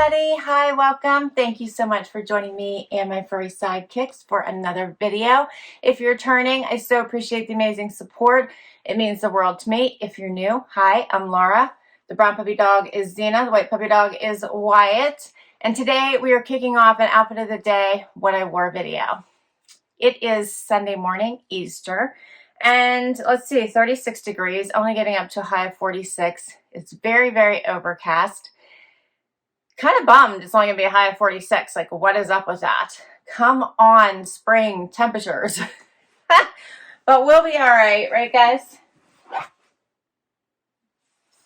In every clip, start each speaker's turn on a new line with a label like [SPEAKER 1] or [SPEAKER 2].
[SPEAKER 1] everybody. Hi, welcome. Thank you so much for joining me and my furry sidekicks for another video. If you're returning, I so appreciate the amazing support. It means the world to me. If you're new, hi, I'm Laura. The brown puppy dog is Zena. The white puppy dog is Wyatt. And today we are kicking off an outfit of the day, what I wore video. It is Sunday morning, Easter. And let's see, 36 degrees, only getting up to a high of 46. It's very, very overcast. Kind of bummed it's only going to be a high of 46. Like, what is up with that? Come on, spring temperatures. But we'll be all right, guys?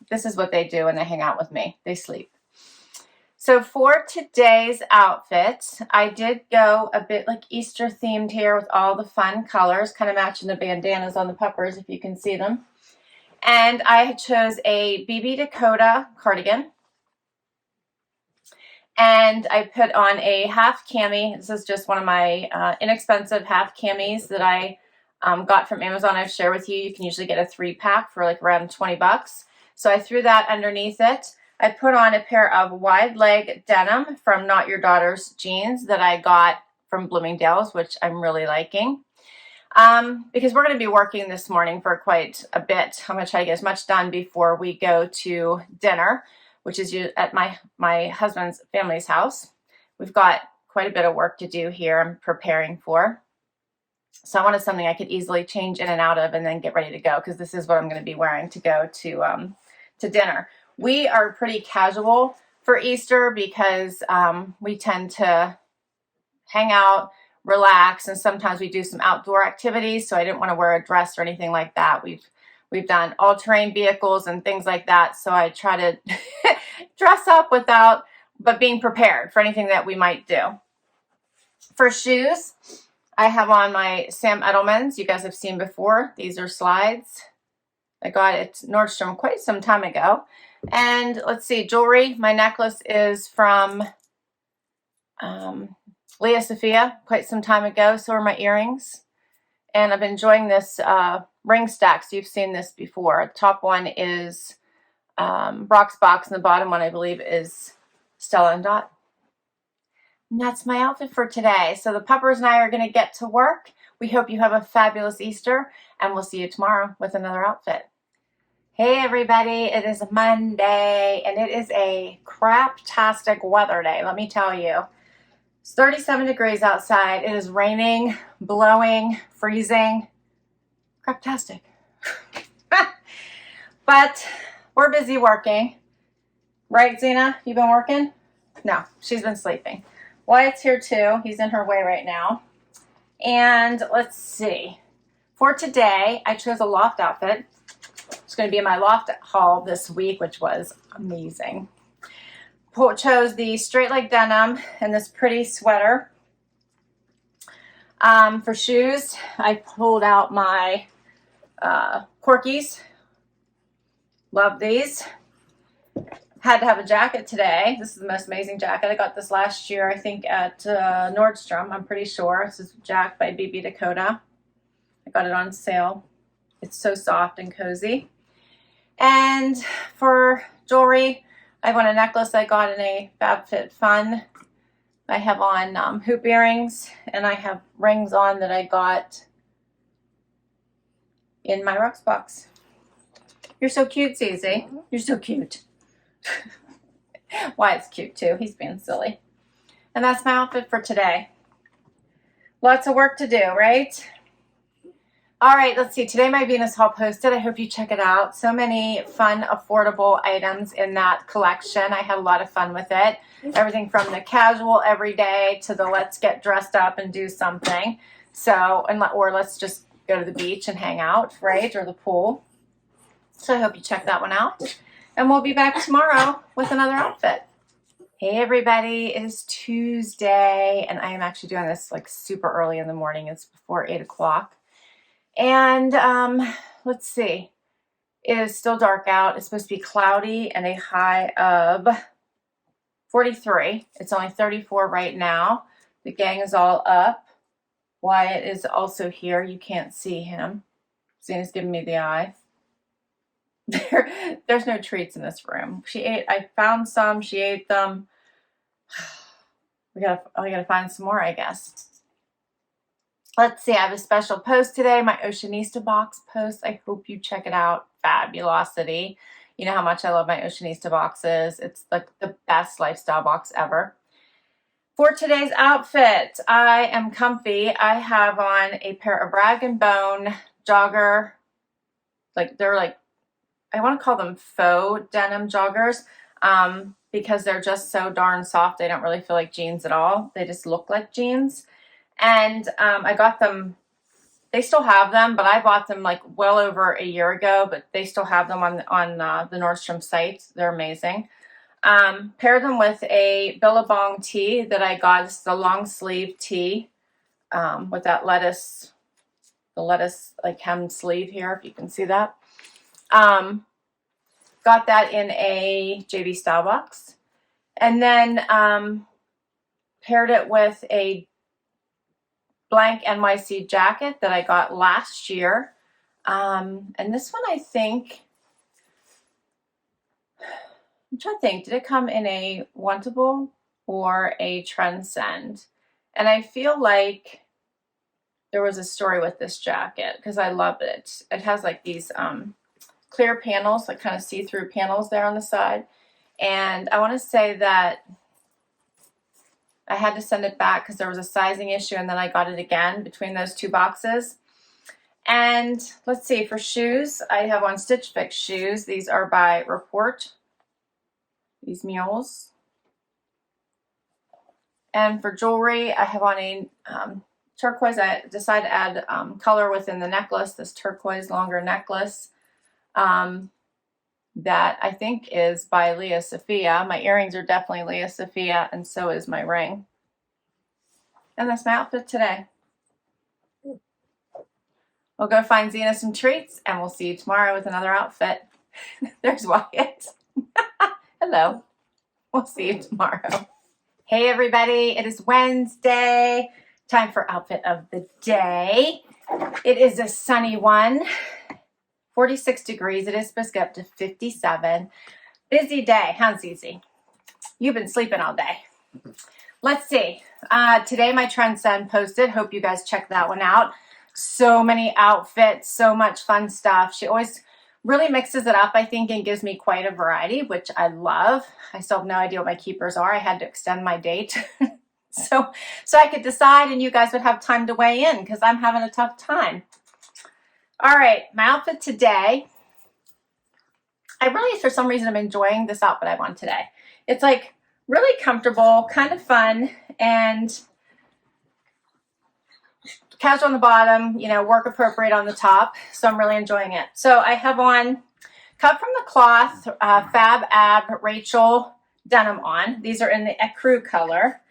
[SPEAKER 1] This is what they do when they hang out with me. They sleep. So for today's outfit, I did go a bit like Easter themed here with all the fun colors, kind of matching the bandanas on the puppers, if you can see them. And I chose a BB Dakota cardigan. And I put on a half cami. This is just one of my inexpensive half camis that I got from Amazon. I've shared with you. You can usually get a 3-pack for like around 20 bucks. So I threw that underneath it. I put on a pair of wide leg denim from Not Your Daughter's jeans that I got from Bloomingdale's, which I'm really liking. Because we're going to be working this morning for quite a bit. I'm going to try to get as much done before we go to dinner, which is at my husband's family's house. We've got quite a bit of work to do here I'm preparing for. So I wanted something I could easily change in and out of and then get ready to go, because this is what I'm going to be wearing to go to dinner. We are pretty casual for Easter because we tend to hang out, relax, and sometimes we do some outdoor activities, so I didn't want to wear a dress or anything like that. We've done all-terrain vehicles and things like that, so I try to dress up but being prepared for anything that we might do. For shoes, I have on my Sam Edelmans. You guys have seen before. These are slides. I got it at Nordstrom quite some time ago. And let's see, jewelry. My necklace is from Lia Sophia quite some time ago. So are my earrings. And I've been enjoying this ring stacks. You've seen this before. The top one is Brock's Box, and the bottom one, I believe, is Stella Dot. And that's my outfit for today. So the puppers and I are going to get to work. We hope you have a fabulous Easter, and we'll see you tomorrow with another outfit. Hey everybody, it is Monday, and it is a crap-tastic weather day, let me tell you. It's 37 degrees outside. It is raining, blowing, freezing. Crap-tastic. But we're busy working. Right, Zena? You been working? No, she's been sleeping. Wyatt's here too. He's in her way right now. And let's see. For today, I chose a Loft outfit. It's going to be in my Loft haul this week, which was amazing. Chose the straight leg denim and this pretty sweater. For shoes, I pulled out my Kork-Ease. Love these. Had to have a jacket today. This is the most amazing jacket. I got this last year, I think, at Nordstrom. I'm pretty sure. This is Jack by BB Dakota. I got it on sale. It's so soft and cozy. And for jewelry, I want a necklace I got in a FabFitFun. I have on hoop earrings, and I have rings on that I got in my Rocks box. You're so cute, Cece. You're so cute. Wyatt's cute too. He's being silly. And that's my outfit for today. Lots of work to do, right? All right, let's see. Today my Venus haul posted. I hope you check it out. So many fun, affordable items in that collection. I had a lot of fun with it. Everything from the casual everyday to the let's get dressed up and do something. Or let's just go to the beach and hang out, right? Or the pool. So I hope you check that one out. And we'll be back tomorrow with another outfit. Hey everybody, it is Tuesday, and I am actually doing this like super early in the morning. It's before 8 o'clock. And let's see. It is still dark out. It's supposed to be cloudy and a high of 43. It's only 34 right now. The gang is all up. Wyatt is also here. You can't see him. Zena's giving me the eye. There's no treats in this room. She ate, I found some, she ate them. I gotta find some more, I guess. Let's see, I have a special post today, my Oceanista box post. I hope you check it out. Fabulosity. You know how much I love my Oceanista boxes. It's like the best lifestyle box ever. For today's outfit, I am comfy. I have on a pair of Rag & Bone jogger, like they're like, I want to call them faux denim joggers, because they're just so darn soft. They don't really feel like jeans at all. They just look like jeans. And I got them, they still have them, but I bought them like well over a year ago, but they still have them on the Nordstrom site. They're amazing. Paired them with a Billabong tee that I got. It's the long sleeve tee with that lettuce, the lettuce like hemmed sleeve here, if you can see that. Got that in a JB Stylebox. And then paired it with a blank NYC jacket that I got last year. And this one, I think, I'm trying to think, did it come in a Wantable or a Trendsend? And I feel like there was a story with this jacket because I love it. It has like these clear panels, like kind of see-through panels there on the side. And I want to say that I had to send it back because there was a sizing issue, and then I got it again between those two boxes. And let's see, for shoes, I have on Stitch Fix shoes. These are by Report, these mules. And for jewelry, I have on a turquoise. I decided to add color within the necklace, this turquoise longer necklace. That I think is by Lia Sophia. My earrings are definitely Lia Sophia, and so is my ring. And that's my outfit today. We'll go find Zena some treats, and we'll see you tomorrow with another outfit. There's Wyatt. Hello. We'll see you tomorrow. Hey everybody, it is Wednesday. Time for outfit of the day. It is a sunny one. 46 degrees. It is supposed to get up to 57. Busy day, huh, Zizi? You've been sleeping all day. Let's see. Today my Trendsend posted. Hope you guys check that one out. So many outfits, so much fun stuff. She always really mixes it up, I think, and gives me quite a variety, which I love. I still have no idea what my keepers are. I had to extend my date so I could decide, and you guys would have time to weigh in because I'm having a tough time. All right, my outfit today. I really, for some reason, I'm enjoying this outfit I have on today. It's like really comfortable, kind of fun, and casual on the bottom, you know, work appropriate on the top. So I'm really enjoying it. So I have on cut from the cloth Fab Ab Rachel denim on. These are in the ecru color.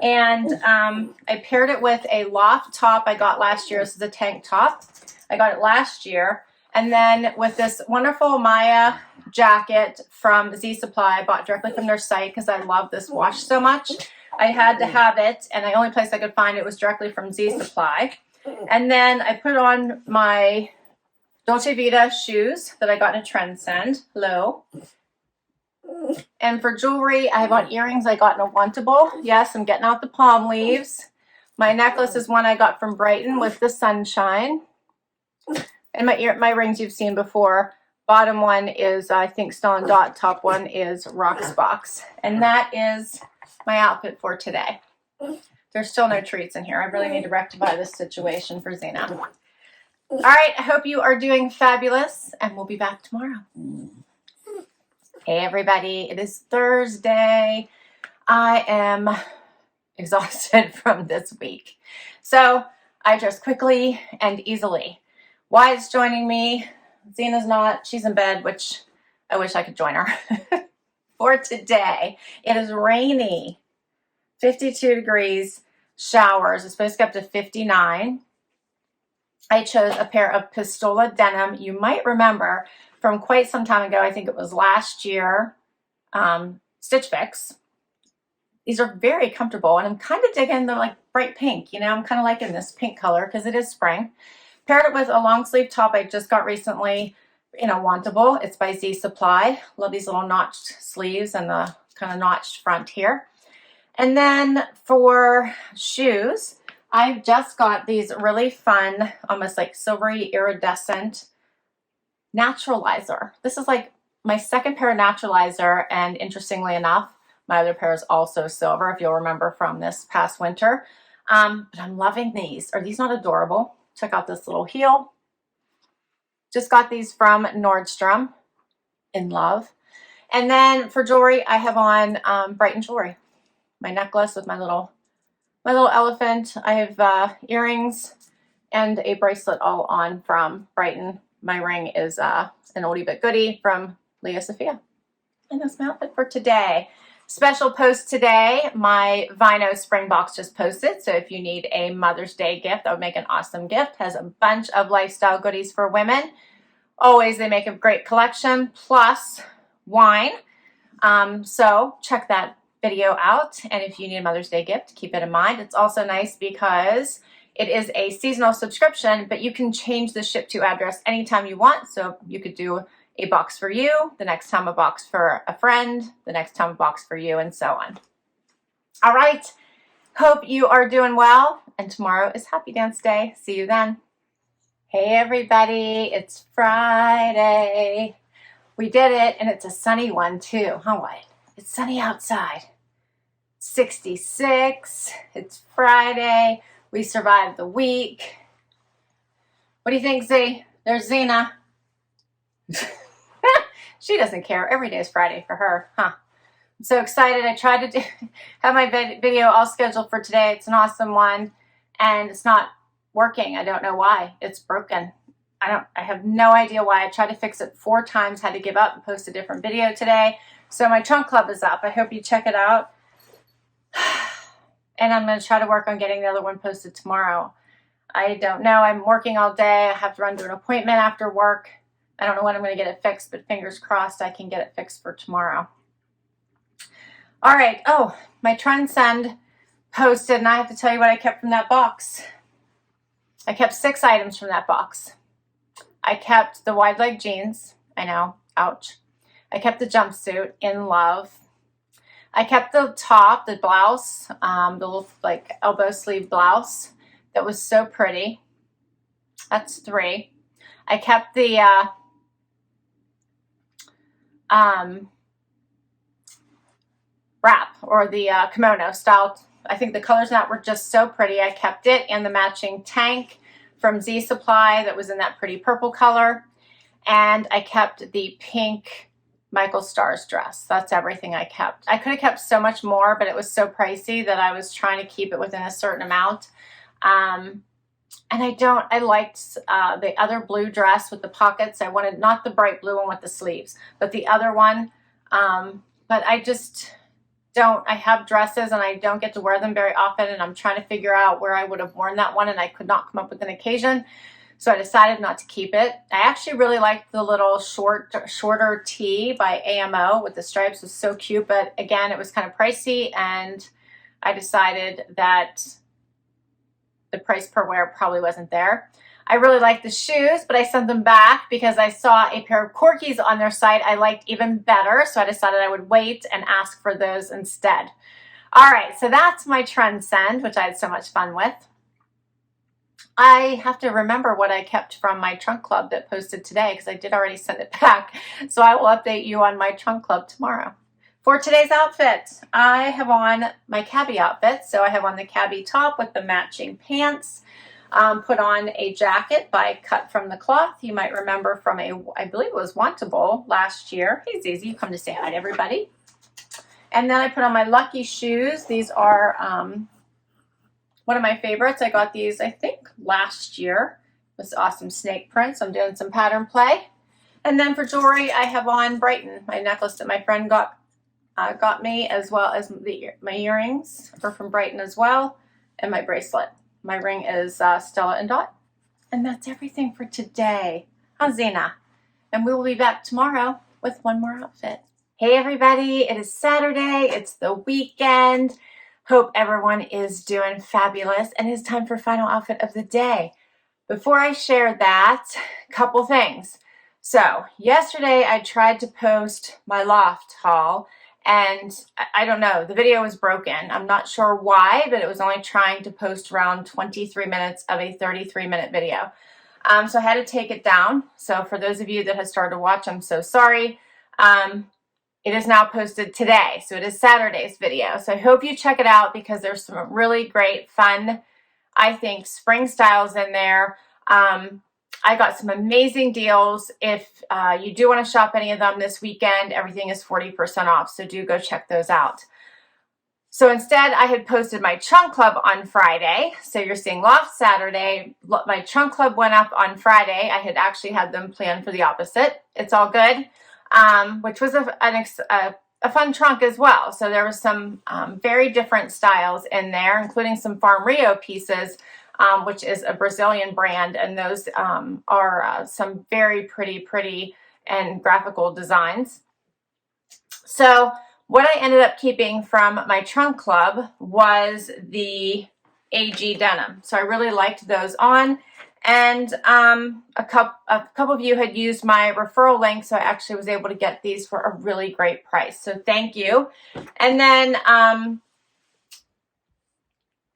[SPEAKER 1] And I paired it with a Loft top I got last year. This is a tank top. I got it last year. And then with this wonderful Maya jacket from Z Supply, I bought directly from their site because I love this wash so much. I had to have it, and the only place I could find it was directly from Z Supply. And then I put on my Dolce Vita shoes that I got in a Trendsend. Hello. And for jewelry, I have on earrings I got in a Wantable. Yes, I'm getting out the palm leaves. My necklace is one I got from Brighton with the sunshine. And my rings you've seen before. Bottom one is, I think, Stella Dot. Top one is Rocksbox. And that is my outfit for today. There's still no treats in here. I really need to rectify this situation for Zena. All right, I hope you are doing fabulous, and we'll be back tomorrow. Hey, everybody. It is Thursday. I am exhausted from this week. So I dress quickly and easily. Wyatt's joining me. Zena's not. She's in bed, which I wish I could join her. For today, it is rainy. 52 degrees, showers. It's supposed to get up to 59. I chose a pair of Pistola denim. You might remember from quite some time ago, I think it was last year, Stitch Fix. These are very comfortable, and I'm kind of digging the like bright pink. You know, I'm kind of liking this pink color because it is spring. Paired it with a long sleeve top I just got recently in a Wantable. It's by Z Supply. Love these little notched sleeves and the kind of notched front here. And then for shoes, I just got these really fun, almost like silvery iridescent naturalizer. This is like my second pair of naturalizer, and interestingly enough, my other pair is also silver, if you'll remember from this past winter. But I'm loving these. Are these not adorable? Check out this little heel. Just got these from Nordstrom. In love. And then for jewelry, I have on Brighton jewelry. My necklace with my little elephant. I have earrings and a bracelet all on from Brighton. My ring is an oldie but goodie from Lia Sophia. And that's my outfit for today. Special post today, my Vino spring box just posted. So if you need a Mother's Day gift, that would make an awesome gift. Has a bunch of lifestyle goodies for women. Always, they make a great collection, plus wine. So check that video out. And if you need a Mother's Day gift, keep it in mind. It's also nice because it is a seasonal subscription, but you can change the ship to address anytime you want. So you could do a box for you, the next time a box for a friend, the next time a box for you, and so on. All right. Hope you are doing well. And tomorrow is Happy Dance Day. See you then. Hey everybody, it's Friday. We did it, and it's a sunny one too, huh, Wyatt? It's sunny outside. 66, it's Friday. We survived the week. What do you think, Z? There's Zena. She doesn't care. Every day is Friday for her, huh? I'm so excited. I tried to have my video all scheduled for today. It's an awesome one, and it's not working. I don't know why. It's broken. I have no idea why. I tried to fix it 4 times, had to give up and post a different video today. So my trunk club is up. I hope you check it out. And I'm going to try to work on getting the other one posted tomorrow. I don't know. I'm working all day. I have to run to an appointment after work. I don't know when I'm going to get it fixed, but fingers crossed I can get it fixed for tomorrow. All right. Oh, my Trendsend posted, and I have to tell you what I kept from that box. I kept 6 items from that box. I kept the wide leg jeans. I know, ouch. I kept the jumpsuit, in love. I kept the top, the blouse, the little like elbow sleeve blouse that was so pretty. That's 3. I kept the wrap, or the kimono style. I think the colors in that were just so pretty. I kept it, and the matching tank from Z Supply that was in that pretty purple color. And I kept the pink Michael Stars dress. That's everything I kept. I could have kept so much more, but it was so pricey that I was trying to keep it within a certain amount. And I liked the other blue dress with the pockets. I wanted not the bright blue one with the sleeves, but the other one. But I just don't. I have dresses and I don't get to wear them very often, and I'm trying to figure out where I would have worn that one, and I could not come up with an occasion. So I decided not to keep it. I actually really liked the little shorter tee by AMO with the stripes. It was so cute, but again, it was kind of pricey, and I decided that the price per wear probably wasn't there. I really liked the shoes, but I sent them back because I saw a pair of Kork-Ease on their site I liked even better, so I decided I would wait and ask for those instead. All right, so that's my Trendsend, which I had so much fun with. I have to remember what I kept from my trunk club that posted today, because I did already send it back. So I will update you on my trunk club tomorrow. For today's outfit, I have on my Cabi outfit. So I have on the Cabi top with the matching pants. Put on a jacket by Cut from the Cloth. You might remember from I believe it was Wantable last year. Hey Zizi, you come to say hi to everybody. And then I put on my Lucky shoes. These are one of my favorites. I got these, I think, last year. This awesome snake print, so I'm doing some pattern play. And then for jewelry, I have on Brighton, my necklace that my friend got me, as well as my earrings are from Brighton as well, and my bracelet. My ring is Stella Dot. And that's everything for today. Hazina. And we will be back tomorrow with one more outfit. Hey everybody, it is Saturday. It's the weekend. Hope everyone is doing fabulous, and it's time for final outfit of the day. Before I share that, couple things. So yesterday I tried to post my Loft haul, and I don't know, the video was broken. I'm not sure why, but it was only trying to post around 23 minutes of a 33-minute video. So I had to take it down. So for those of you that have started to watch, I'm so sorry. It is now posted today. So it is Saturday's video. So I hope you check it out because there's some really great, fun, I think, spring styles in there. I got some amazing deals. If you do want to shop any of them this weekend, everything is 40% off. So do go check those out. So instead, I had posted my trunk club on Friday. So you're seeing Loft Saturday. My trunk club went up on Friday. I had actually had them planned for the opposite. It's all good, which was a fun trunk as well. So there was some very different styles in there, including some Farm Rio pieces, which is a Brazilian brand. And those are some very pretty and graphical designs. So what I ended up keeping from my trunk club was the AG denim. So I really liked those on. And a couple of you had used my referral link, so I actually was able to get these for a really great price. So thank you. And then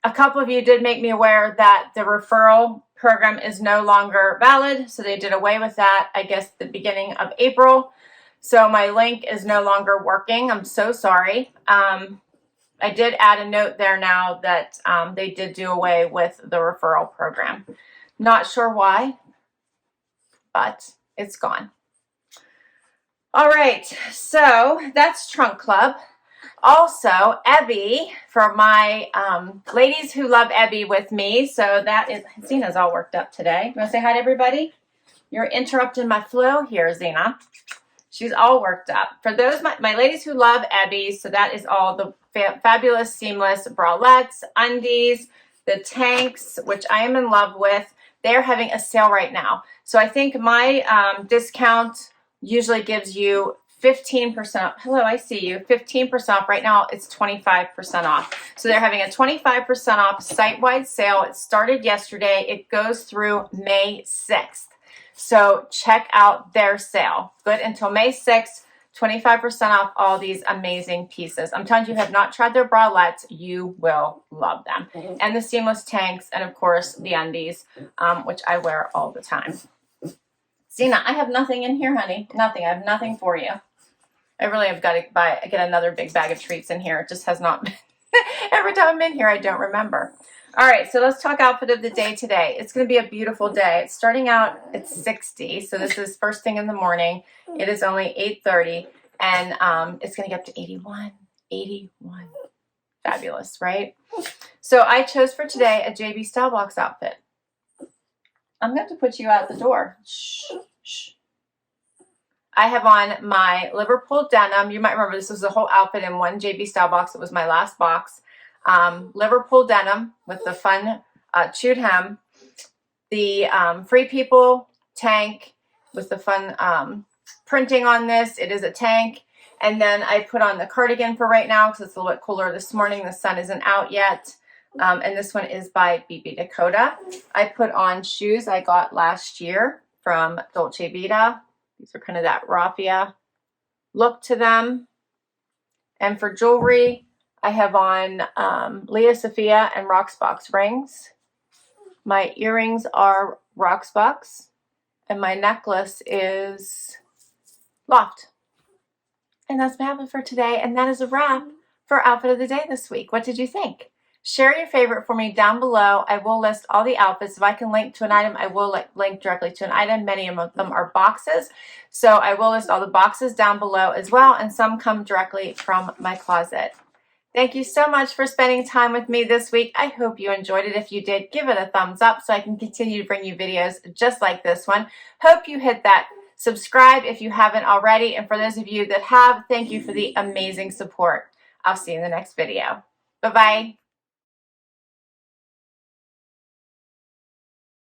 [SPEAKER 1] a couple of you did make me aware that the referral program is no longer valid. So they did away with that, I guess, the beginning of April. So my link is no longer working. I'm so sorry. I did add a note there now that they did do away with the referral program. Not sure why, but it's gone. All right, so that's Trunk Club. Also, Ebby, for my ladies who love Ebby with me. So that is, Zena's all worked up today. You want to say hi to everybody? You're interrupting my flow here, Zena. She's all worked up. For those, my ladies who love Ebby, so that is all the fabulous seamless bralettes, undies, the tanks, which I am in love with. They're having a sale right now. So I think my discount usually gives you 15% off. Hello, I see you. 15% off. Right now, it's 25% off. So they're having a 25% off site-wide sale. It started yesterday. It goes through May 6th. So check out their sale. Good until May 6th, 25% off all these amazing pieces. I'm telling you, have not tried their bralettes, you will love them. And the seamless tanks, and of course the undies, which I wear all the time. Zena, I have nothing in here, honey. Nothing. I have nothing for you. I really have got to get another big bag of treats in here. It just has not been. Every time I'm in here, I don't remember. All right, so let's talk outfit of the day today. It's going to be a beautiful day. It's starting out at 60, so this is first thing in the morning. It is only 8:30, and it's going to get up to 81. 81. Fabulous, right? So I chose for today a JB Stylebox outfit. I'm going to have to put you out the door. Shh, shh. I have on my Liverpool denim. You might remember this was the whole outfit in one JB Stylebox. It was my last box. Liverpool denim with the fun chewed hem, the Free People tank with the fun printing on this. It is a tank. And then I put on the cardigan for right now because it's a little bit cooler this morning. The sun isn't out yet. And this one is by BB Dakota. I put on shoes I got last year from Dolce Vita. These are kind of that raffia look to them. And for jewelry, I have on Lia Sophia and Rocksbox rings. My earrings are Rocksbox. And my necklace is Loft. And that's my outfit for today. And that is a wrap for outfit of the day this week. What did you think? Share your favorite for me down below. I will list all the outfits. If I can link to an item, I will link directly to an item. Many of them are boxes. So I will list all the boxes down below as well. And some come directly from my closet. Thank you so much for spending time with me this week. I hope you enjoyed it. If you did, give it a thumbs up so I can continue to bring you videos just like this one. Hope you hit that subscribe if you haven't already. And for those of you that have, thank you for the amazing support. I'll see you in the next video. Bye-bye.